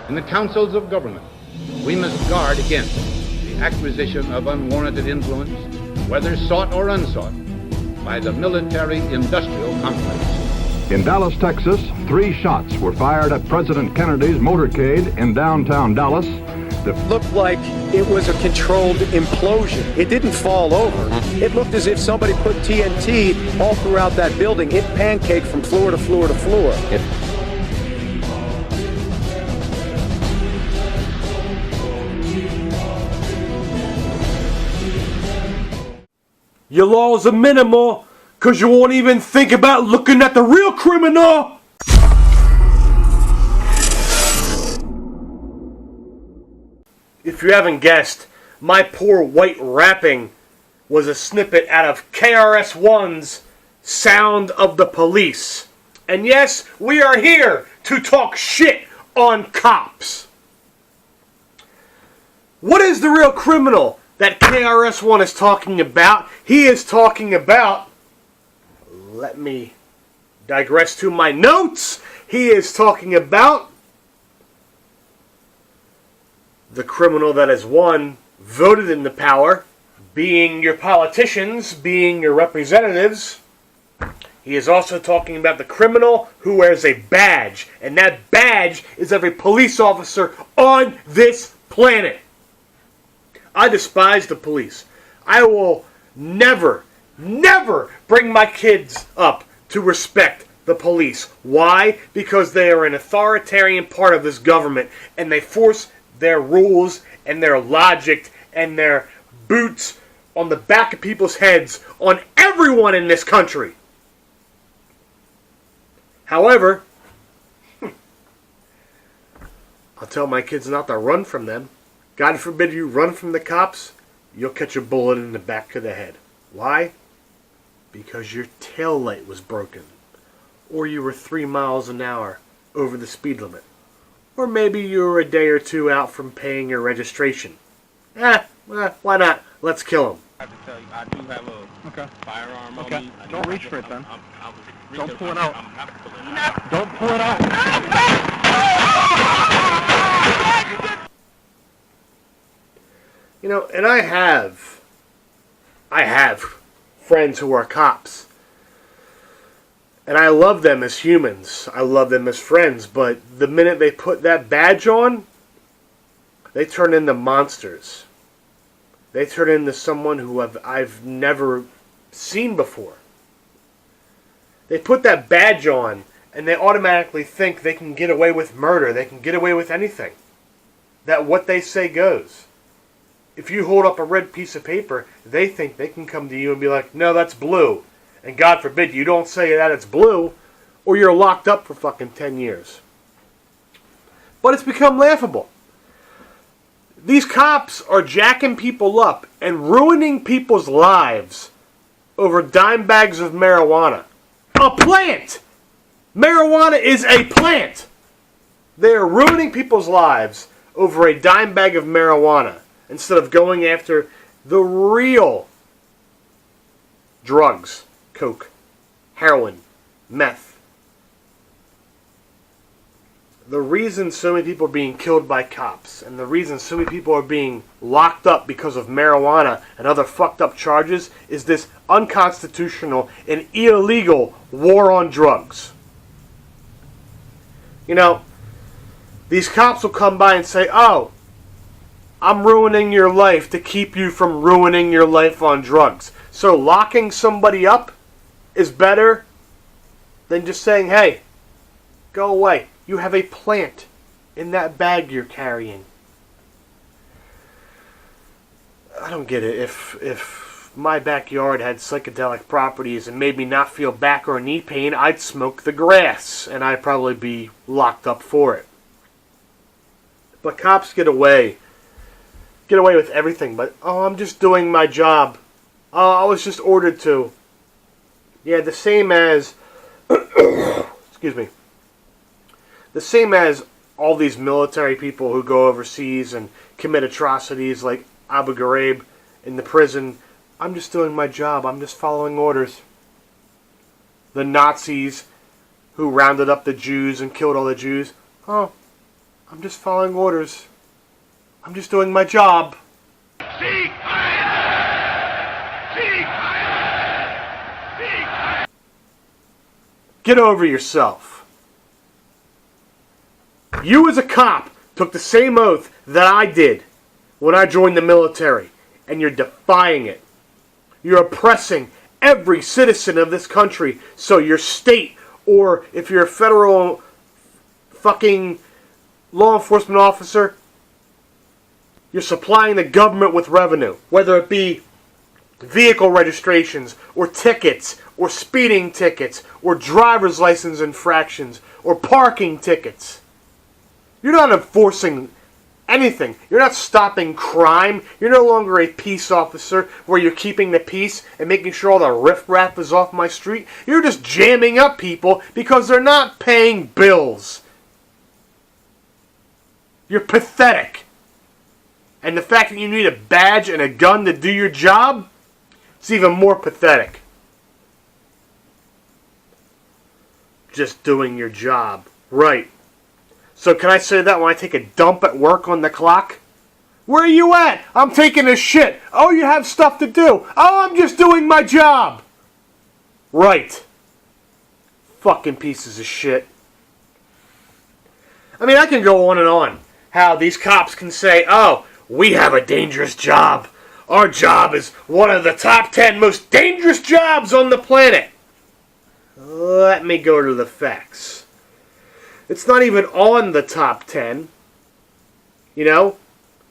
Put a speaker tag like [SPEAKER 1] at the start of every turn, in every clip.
[SPEAKER 1] In the councils of government, we must guard against the acquisition of unwarranted influence, whether sought or unsought, by the military-industrial complex.
[SPEAKER 2] In Dallas, Texas, 3 shots were fired at President Kennedy's motorcade in downtown Dallas.
[SPEAKER 3] It looked like it was a controlled implosion. It didn't fall over. It looked as if somebody put TNT all throughout that building. It pancaked from floor to floor to floor.
[SPEAKER 4] Your laws are minimal, cause you won't even think about looking at the real criminal! If you haven't guessed, my poor white rapping was a snippet out of KRS-One's Sound of the Police. And yes, we are here to talk shit on cops. What is the real criminal that KRS-One is talking about? He is talking about, let me digress to my notes, he is talking about the criminal that has won, voted into power, being your politicians, being your representatives. He is also talking about the criminal who wears a badge, and that badge is every police officer on this planet. I despise the police. I will never bring my kids up to respect the police. Why? Because they are an authoritarian part of this government, and they force their rules and their logic and their boots on the back of people's heads on everyone in this country. However, I'll tell my kids not to run from them. God forbid you run from the cops, you'll catch a bullet in the back of the head. Why? Because your tail light was broken. Or you were 3 miles an hour over the speed limit. Or maybe you were a day or 2 out from paying your registration. Why not? Let's kill him.
[SPEAKER 5] I have to tell you, I do have a firearm on me.
[SPEAKER 6] Don't reach for it then. Don't pull it out.
[SPEAKER 5] Don't pull it out.
[SPEAKER 4] You know, and I have friends who are cops. And I love them as humans. I love them as friends. But the minute they put that badge on, they turn into monsters. They turn into someone who I've never seen before. They put that badge on, and they automatically think they can get away with murder. They can get away with anything. That what they say goes. If you hold up a red piece of paper, they think they can come to you and be like, no, that's blue. And God forbid you don't say that it's blue, or you're locked up for fucking 10 years. But it's become laughable. These cops are jacking people up and ruining people's lives over dime bags of marijuana. A plant! Marijuana is a plant! They are ruining people's lives over a dime bag of marijuana instead of going after the real drugs. Coke, heroin, meth. The reason so many people are being killed by cops and the reason so many people are being locked up because of marijuana and other fucked up charges is this unconstitutional and illegal war on drugs. You know, these cops will come by and say, oh, I'm ruining your life to keep you from ruining your life on drugs. So locking somebody up is better than just saying, hey, go away. You have a plant in that bag you're carrying. I don't get it. If my backyard had psychedelic properties and made me not feel back or knee pain, I'd smoke the grass, and I'd probably be locked up for it. But cops get away with everything. But, oh, I'm just doing my job. Oh, I was just ordered to. Yeah, the same as, excuse me, the same as all these military people who go overseas and commit atrocities like Abu Ghraib in the prison. I'm just doing my job. I'm just following orders. The Nazis who rounded up the Jews and killed all the Jews. Oh, I'm just following orders. I'm just doing my job. Get over yourself. You as a cop took the same oath that I did when I joined the military, and you're defying it. You're oppressing every citizen of this country, so your state, or if you're a federal fucking law enforcement officer, you're supplying the government with revenue, whether it be vehicle registrations, or tickets, or speeding tickets, or driver's license infractions, or parking tickets. You're not enforcing anything. You're not stopping crime. You're no longer a peace officer where you're keeping the peace and making sure all the riffraff is off my street. You're just jamming up people because they're not paying bills. You're pathetic. And the fact that you need a badge and a gun to do your job, it's even more pathetic. Just doing your job. Right. So can I say that when I take a dump at work on the clock? Where are you at? I'm taking a shit. Oh, you have stuff to do. Oh, I'm just doing my job. Right. Fucking pieces of shit. I mean, I can go on and on. How these cops can say, oh, we have a dangerous job. Our job is one of the top 10 most dangerous jobs on the planet. Let me go to the facts. It's not even on the top 10. You know?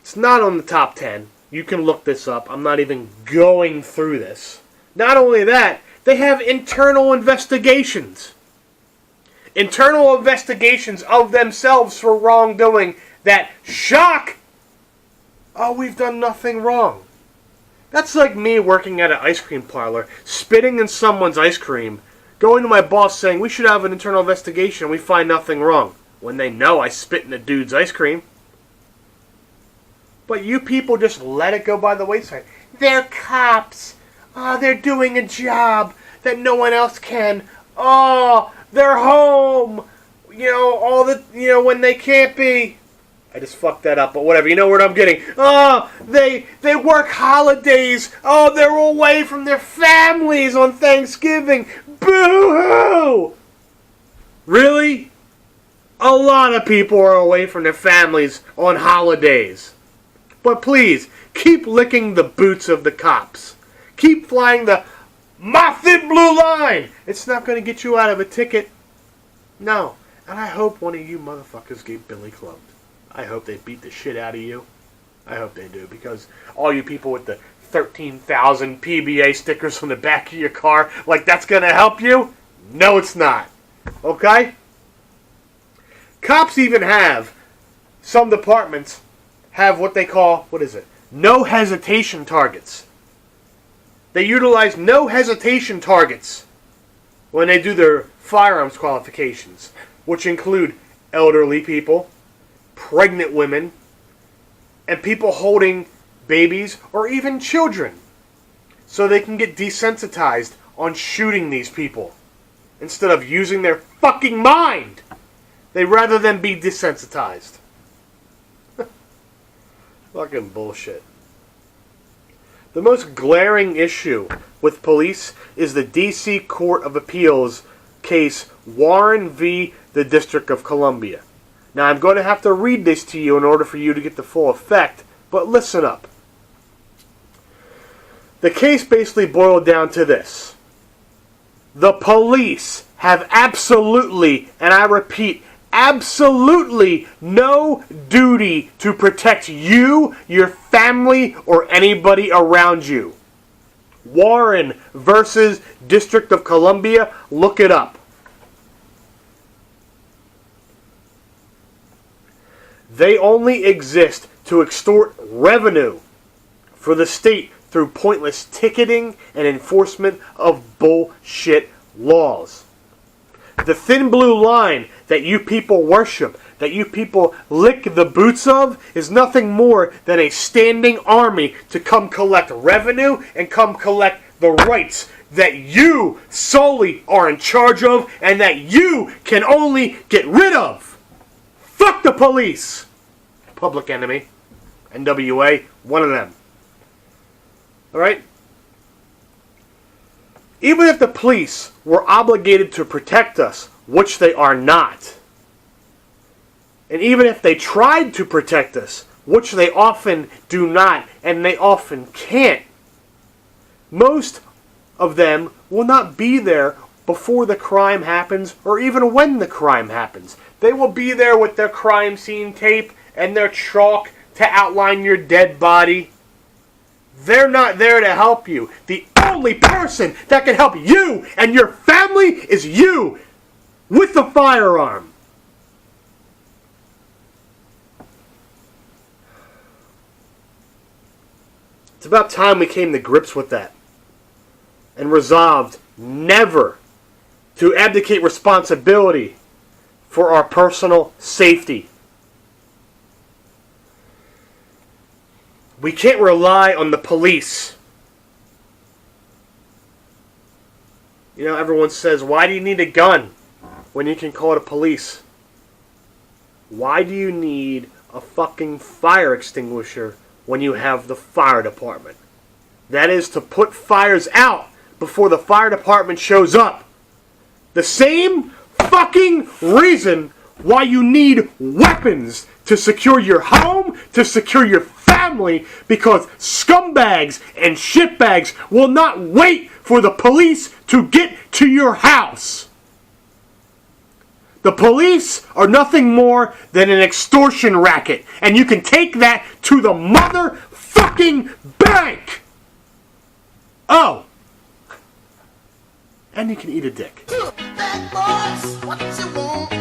[SPEAKER 4] It's not on the top 10. You can look this up. I'm not even going through this. Not only that, they have internal investigations. Internal investigations of themselves for wrongdoing that shock. Oh, we've done nothing wrong. That's like me working at an ice cream parlor, spitting in someone's ice cream, going to my boss saying, we should have an internal investigation and we find nothing wrong. When they know I spit in a dude's ice cream. But you people just let it go by the wayside. They're cops. Oh, they're doing a job that no one else can. Oh, they're home. When they can't be. I just fucked that up, but whatever. You know what I'm getting. Oh, they work holidays. Oh, they're away from their families on Thanksgiving. Boo-hoo! Really? A lot of people are away from their families on holidays. But please, keep licking the boots of the cops. Keep flying the my thin blue line. It's not going to get you out of a ticket. No. And I hope one of you motherfuckers get Billy clubbed. I hope they beat the shit out of you. I hope they do, because all you people with the 13,000 PBA stickers on the back of your car, like that's going to help you? No, it's not. Okay? Cops even have, some departments have what they call, no hesitation targets. They utilize no hesitation targets when they do their firearms qualifications, which include elderly people, pregnant women, and people holding babies or even children, so they can get desensitized on shooting these people instead of using their fucking mind. They rather than be desensitized. Fucking bullshit. The most glaring issue with police is the D.C. Court of Appeals case Warren v. the District of Columbia. Now, I'm going to have to read this to you in order for you to get the full effect, but listen up. The case basically boiled down to this. The police have absolutely, and I repeat, absolutely no duty to protect you, your family, or anybody around you. Warren versus District of Columbia, look it up. They only exist to extort revenue for the state through pointless ticketing and enforcement of bullshit laws. The thin blue line that you people worship, that you people lick the boots of, is nothing more than a standing army to come collect revenue and come collect the rights that you solely are in charge of and that you can only get rid of. Fuck Fuck the police! Public Enemy. NWA, one of them. Alright? Even if the police were obligated to protect us, which they are not, and even if they tried to protect us, which they often do not, and they often can't, most of them will not be there before the crime happens, or even when the crime happens. They will be there with their crime scene tape and their chalk to outline your dead body. They're not there to help you. The only person that can help you and your family is you with the firearm. It's about time we came to grips with that and resolved never to abdicate responsibility for our personal safety. We can't rely on the police. You know, everyone says, why do you need a gun when you can call the police? Why do you need a fucking fire extinguisher when you have the fire department? That is to put fires out before the fire department shows up. The same fucking reason why you need weapons to secure your home, to secure your family, because scumbags and shitbags will not wait for the police to get to your house. The police are nothing more than an extortion racket, and you can take that to the motherfucking bank. Oh, and you can eat a dick.
[SPEAKER 7] Bad boys, what you want?